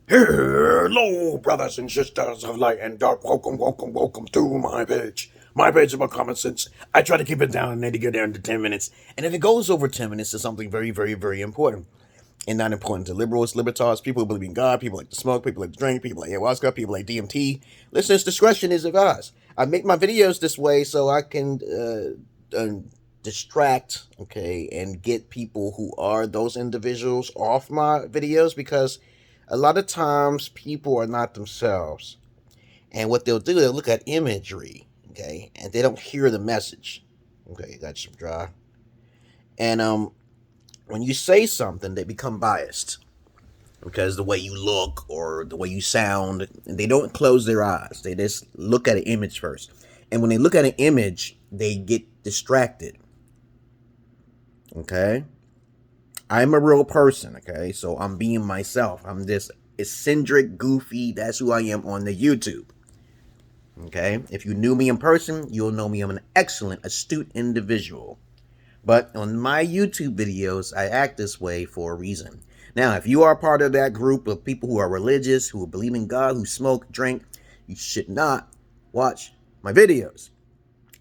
Hello, brothers and sisters of light and dark. Welcome to my page. My page about common sense. I try to keep it down and then to get down to 10 minutes. And if it goes over 10 minutes, it's something very, very, very important. And not important to liberals, libertars, people who believe in God, people like to smoke, people like to drink, people like ayahuasca, people like DMT. Listeners' discretion is advised. I make my videos this way so I can distract, okay, and get people who are those individuals off my videos, because a lot of times people are not themselves. And what they'll do, they'll look at imagery, okay, and they don't hear the message. Okay, that's some dry. And when you say something, they become biased because the way you look or the way you sound, and they don't close their eyes. They just look at an image first. And when they look at an image, they get distracted. Okay? I'm a real person, okay? So I'm being myself. I'm this eccentric, goofy, that's who I am on the YouTube. Okay? If you knew me in person, you'll know me. I'm an excellent, astute individual. But on my YouTube videos, I act this way for a reason. Now, if you are part of that group of people who are religious, who believe in God, who smoke, drink, you should not watch my videos.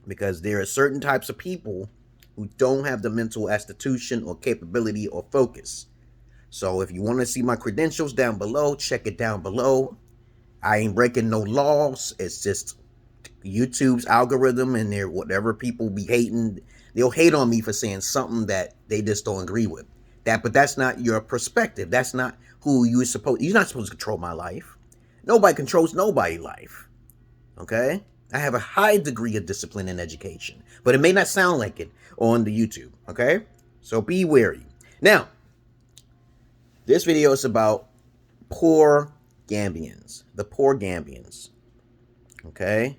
Because there are certain types of people who don't have the mental institution or capability or focus. So if you want to see my credentials down below, check it down below. I ain't breaking no laws. It's just YouTube's algorithm, and their whatever people be hating, they'll hate on me for saying something that they just don't agree with. But that's not your perspective. That's not who you're not supposed to control my life. Nobody controls nobody's life. Okay? I have a high degree of discipline and education, but it may not sound like it on the YouTube, okay? So be wary. Now, this video is about poor Gambians, the poor Gambians, okay?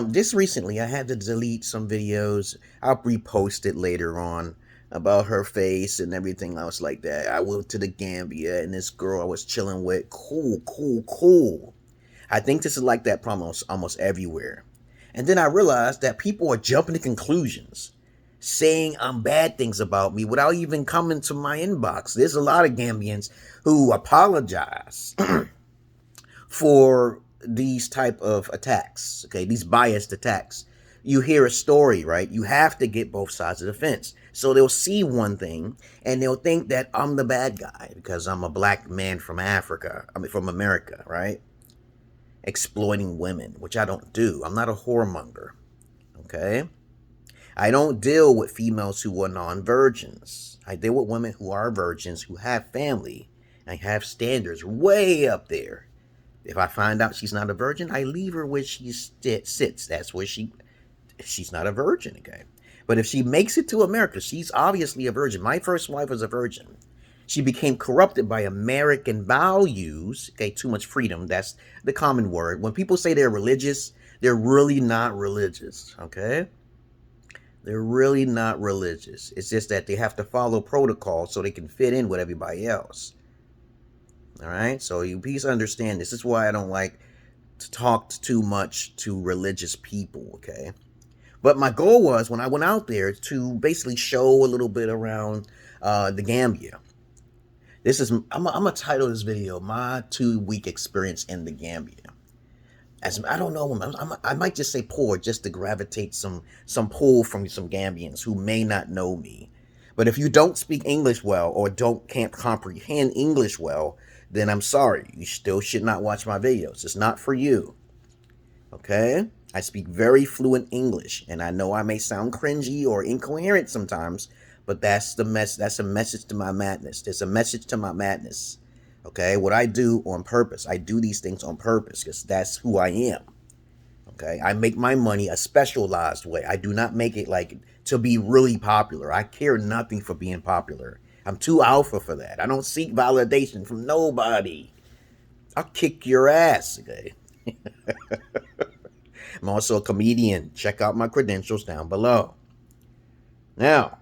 Just recently, I had to delete some videos. I'll repost it later on about her face and everything else like that. I went to the Gambia, and this girl I was chilling with, cool. I think this is like that problem almost everywhere. And then I realized that people are jumping to conclusions, saying bad things about me without even coming to my inbox. There's a lot of Gambians who apologize for these type of attacks, okay, these biased attacks. You hear a story, right? You have to get both sides of the fence. So they'll see one thing and they'll think that I'm the bad guy because I'm a black man from Africa, from America, right? Exploiting women, which I don't do. I'm not a whoremonger, okay? I don't deal with females who are non-virgins. I deal with women who are virgins, who have family, and have standards way up there. If I find out she's not a virgin, I leave her where she sits. That's where she's not a virgin, okay? But if she makes it to America, she's obviously a virgin. My first wife was a virgin. She became corrupted by American values, okay, too much freedom, that's the common word. When people say they're religious, they're really not religious, okay? They're really not religious. It's just that they have to follow protocol so they can fit in with everybody else. All right, so you please understand this is why I don't like to talk too much to religious people, okay? But my goal was, when I went out there, to basically show a little bit around the Gambia. This is, I'm gonna title this video, My 2-Week Experience in the Gambia. I don't know, I might just say poor, just to gravitate some pull from some Gambians who may not know me. But if you don't speak English well, or can't comprehend English well, then I'm sorry. You still should not watch my videos. It's not for you. Okay? I speak very fluent English, and I know I may sound cringy or incoherent sometimes, but that's the that's a message to my madness. There's a message to my madness. Okay? What I do on purpose. I do these things on purpose because that's who I am. Okay? I make my money a specialized way. I do not make it like to be really popular. I care nothing for being popular. I'm too alpha for that. I don't seek validation from nobody. I'll kick your ass, okay? I'm also a comedian. Check out my credentials down below. Now,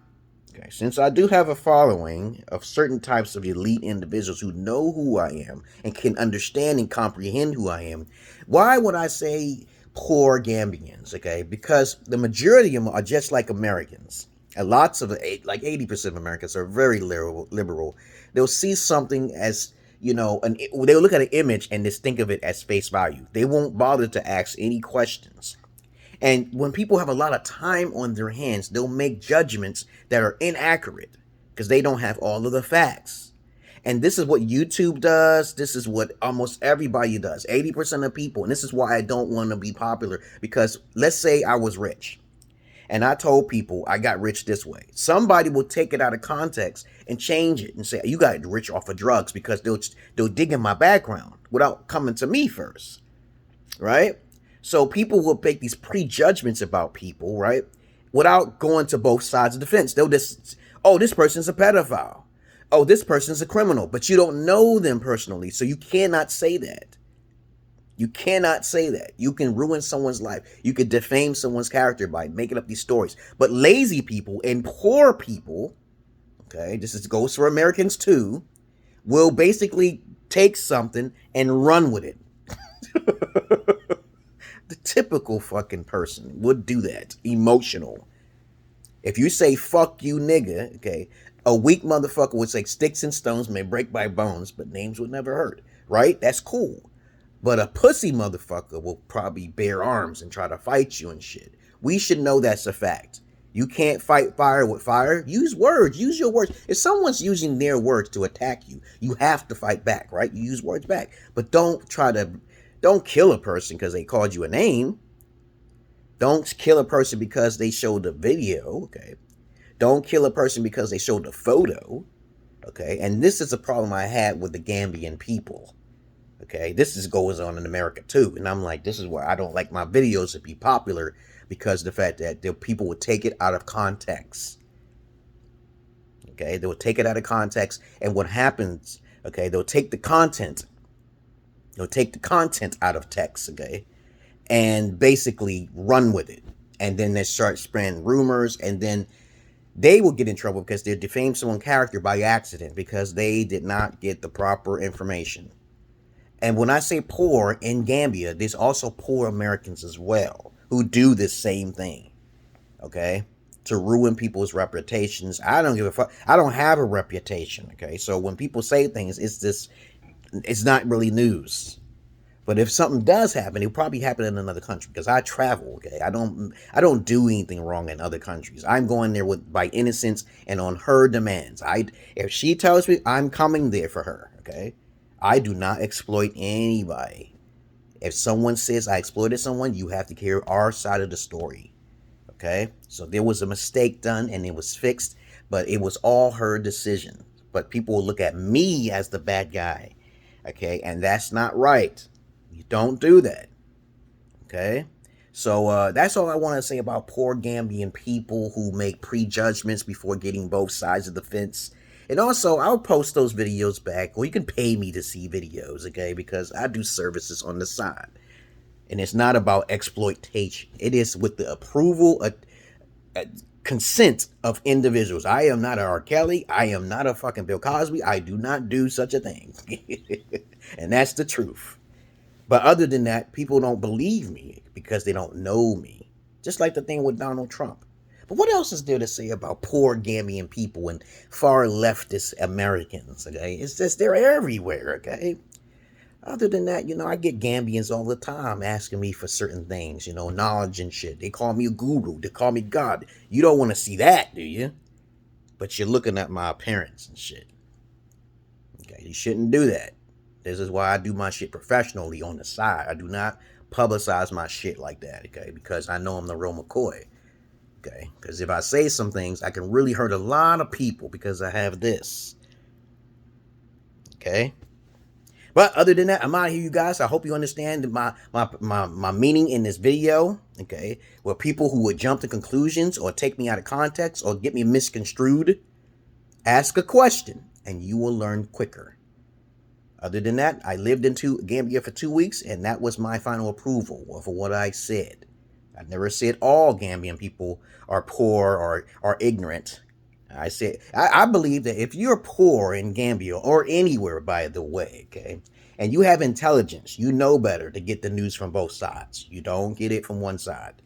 okay, since I do have a following of certain types of elite individuals who know who I am and can understand and comprehend who I am, why would I say poor Gambians, okay? Because the majority of them are just like Americans. And lots of, like 80% of Americans are very liberal. They'll see something as you know, they will look at an image and just think of it as face value. They won't bother to ask any questions. And when people have a lot of time on their hands, they'll make judgments that are inaccurate because they don't have all of the facts. And this is what YouTube does. This is what almost everybody does. 80% of people. And this is why I don't want to be popular. Because let's say I was rich and I told people I got rich this way. Somebody will take it out of context and change it and say, you got rich off of drugs, because they'll dig in my background without coming to me first. Right? So people will make these prejudgments about people, right? Without going to both sides of the fence. They'll just, oh, this person's a pedophile. Oh, this person's a criminal. But you don't know them personally, so you cannot say that. You cannot say that. You can ruin someone's life. You could defame someone's character by making up these stories. But lazy people and poor people, okay, goes for Americans too, will basically take something and run with it. The typical fucking person would do that. Emotional. If you say, fuck you, nigga, okay, a weak motherfucker would say, sticks and stones may break my bones, but names would never hurt. Right? That's cool. But a pussy motherfucker will probably bear arms and try to fight you and shit. We should know that's a fact. You can't fight fire with fire. Use words. Use your words. If someone's using their words to attack you, you have to fight back, right? You use words back. But don't kill a person because they called you a name. Don't kill a person because they showed a video, okay? Don't kill a person because they showed a photo, okay? And this is a problem I had with the Gambian people. Okay, this goes on in America too. And I'm like, this is why I don't like my videos to be popular, because the fact that the people would take it out of context. Okay, they will take it out of context. And what happens, okay, they'll take the content. They'll take the content out of text, okay, and basically run with it. And then they start spreading rumors, and then they will get in trouble because they defamed someone's character by accident because they did not get the proper information. And when I say poor in Gambia, there's also poor Americans as well who do this same thing, okay, to ruin people's reputations. I don't give a fuck. I don't have a reputation, okay? So when people say things, it's not really news. But if something does happen, it'll probably happen in another country because I travel, okay? I don't do anything wrong in other countries. I'm going there by innocence and on her demands. If she tells me, I'm coming there for her, okay? I do not exploit anybody. If someone says I exploited someone, you have to hear our side of the story. Okay? So there was a mistake done and it was fixed, but it was all her decision. But people will look at me as the bad guy. Okay? And that's not right. You don't do that. Okay? So that's all I want to say about poor Gambian people who make prejudgments before getting both sides of the fence. And also, I'll post those videos back, or you can pay me to see videos, okay? Because I do services on the side. And it's not about exploitation. It is with the approval, consent of individuals. I am not a R. Kelly. I am not a fucking Bill Cosby. I do not do such a thing. And that's the truth. But other than that, people don't believe me because they don't know me. Just like the thing with Donald Trump. But what else is there to say about poor Gambian people and far leftist Americans, okay? It's just they're everywhere, okay? Other than that, you know, I get Gambians all the time asking me for certain things, you know, knowledge and shit. They call me a guru. They call me God. You don't want to see that, do you? But you're looking at my appearance and shit. Okay, you shouldn't do that. This is why I do my shit professionally on the side. I do not publicize my shit like that, okay? Because I know I'm the real McCoy. Okay, because if I say some things, I can really hurt a lot of people because I have this. Okay, but other than that, I'm out of here, you guys. I hope you understand my meaning in this video. Okay, where people who would jump to conclusions or take me out of context or get me misconstrued, ask a question and you will learn quicker. Other than that, I lived in Gambia for 2 weeks, and that was my final approval for what I said. I never said all Gambian people are poor or are ignorant. I said, I believe that if you're poor in Gambia or anywhere, by the way, okay, and you have intelligence, you know better to get the news from both sides. You don't get it from one side.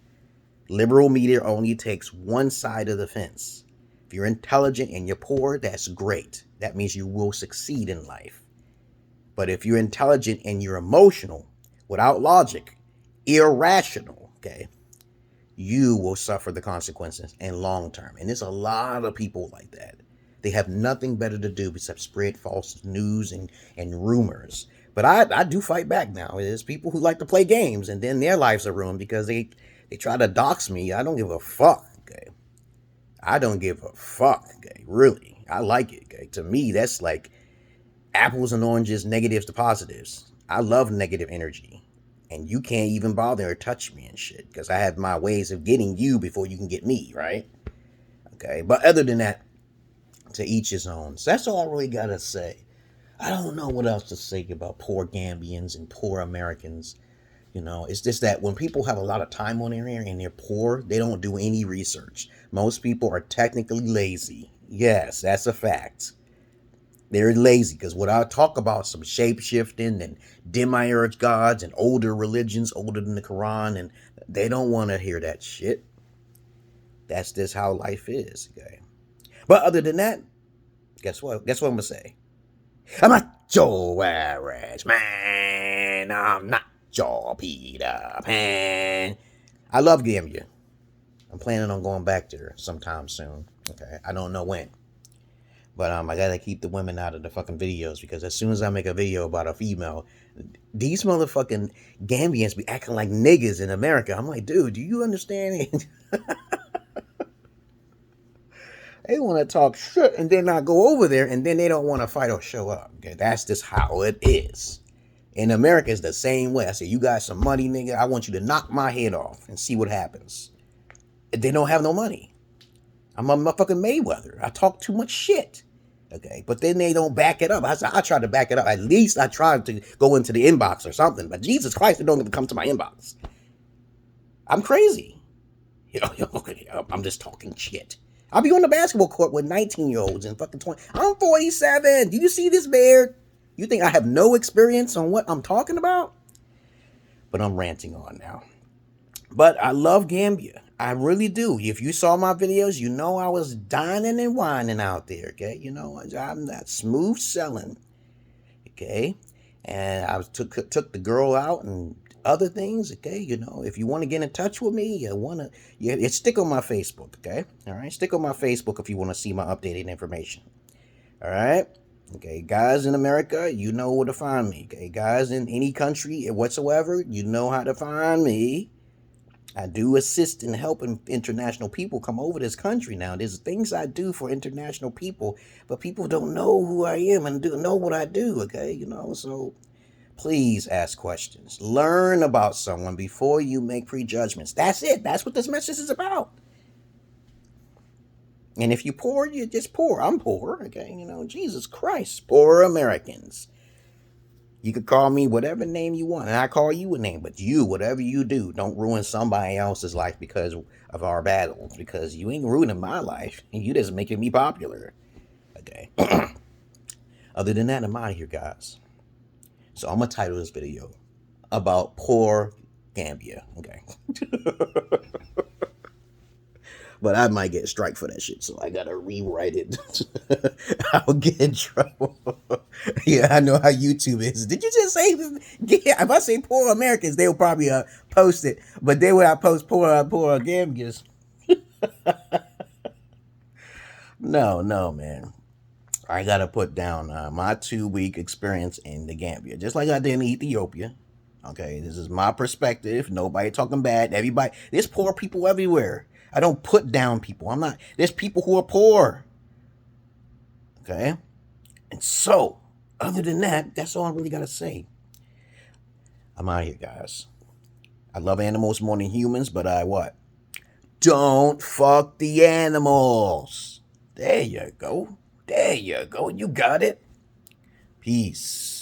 Liberal media only takes one side of the fence. If you're intelligent and you're poor, that's great. That means you will succeed in life. But if you're intelligent and you're emotional, without logic, irrational, okay, you will suffer the consequences in long term. And there's a lot of people like that. They have nothing better to do except spread false news and rumors. But I do fight back now. There's people who like to play games and then their lives are ruined because they try to dox me. I don't give a fuck, okay? I don't give a fuck, okay? Really. I like it, okay? To me, that's like apples and oranges, negatives to positives. I love negative energy. And you can't even bother or touch me and shit because I have my ways of getting you before you can get me, right? Okay, but other than that, to each his own. So that's all I really gotta say. I don't know what else to say about poor Gambians and poor Americans. You know, it's just that when people have a lot of time on their hand and they're poor, they don't do any research. Most people are technically lazy. Yes, that's a fact. They're lazy because what I talk about, some shape-shifting and demiurge gods and older religions, older than the Quran, and they don't want to hear that shit. That's just how life is, okay? But other than that, guess what? Guess what I'm going to say? I'm not your average man. I'm not your Peter Pan. I love Gambia. I'm planning on going back there sometime soon, okay? I don't know when. But I gotta keep the women out of the fucking videos because as soon as I make a video about a female, these motherfucking Gambians be acting like niggas in America. I'm like, dude, do you understand it? They want to talk shit and then not go over there and then they don't want to fight or show up. Okay, that's just how it is. In America, it's the same way. I say, you got some money, nigga. I want you to knock my head off and see what happens. They don't have no money. I'm a motherfucking Mayweather. I talk too much shit. Okay, but then they don't back it up. I try to back it up. At least I tried to go into the inbox or something. But Jesus Christ, they don't even come to my inbox. I'm crazy. I'm just talking shit. I'll be on the basketball court with 19-year-olds and fucking 20. I'm 47. Do you see this beard? You think I have no experience on what I'm talking about? But I'm ranting on now. But I love Gambia. I really do. If you saw my videos, you know I was dining and whining out there, okay? You know, I'm that smooth selling, okay? And I took the girl out and other things, okay? You know, if you want to get in touch with me, stick on my Facebook, okay? All right? Stick on my Facebook if you want to see my updated information, all right? Okay, guys in America, you know where to find me, okay? Guys in any country whatsoever, you know how to find me. I do assist in helping international people come over this country now. There's things I do for international people, but people don't know who I am and don't know what I do, okay? You know, so please ask questions. Learn about someone before you make prejudgments. That's it. That's what this message is about. And if you're poor, you're just poor. I'm poor, okay? You know, Jesus Christ, poor Americans. You could call me whatever name you want, and I call you a name. But you, whatever you do, don't ruin somebody else's life because of our battles. Because you ain't ruining my life, and you just making me popular. Okay. Other than that, I'm out of here, guys. So I'm gonna title this video about poor Gambia. Okay. But I might get a strike for that shit, so I gotta rewrite it. I'll get in trouble. Yeah, I know how YouTube is. Did you just say, yeah, if I say poor Americans, they'll probably post it. But then when I post poor Gambians. No, man. I gotta put down my 2-week experience in the Gambia. Just like I did in Ethiopia. Okay, this is my perspective. Nobody talking bad. Everybody, there's poor people everywhere. I don't put down people. I'm not. There's people who are poor. Okay? And so, other than that, that's all I really got to say. I'm out of here, guys. I love animals more than humans, but I what? Don't fuck the animals. There you go. There you go. You got it. Peace.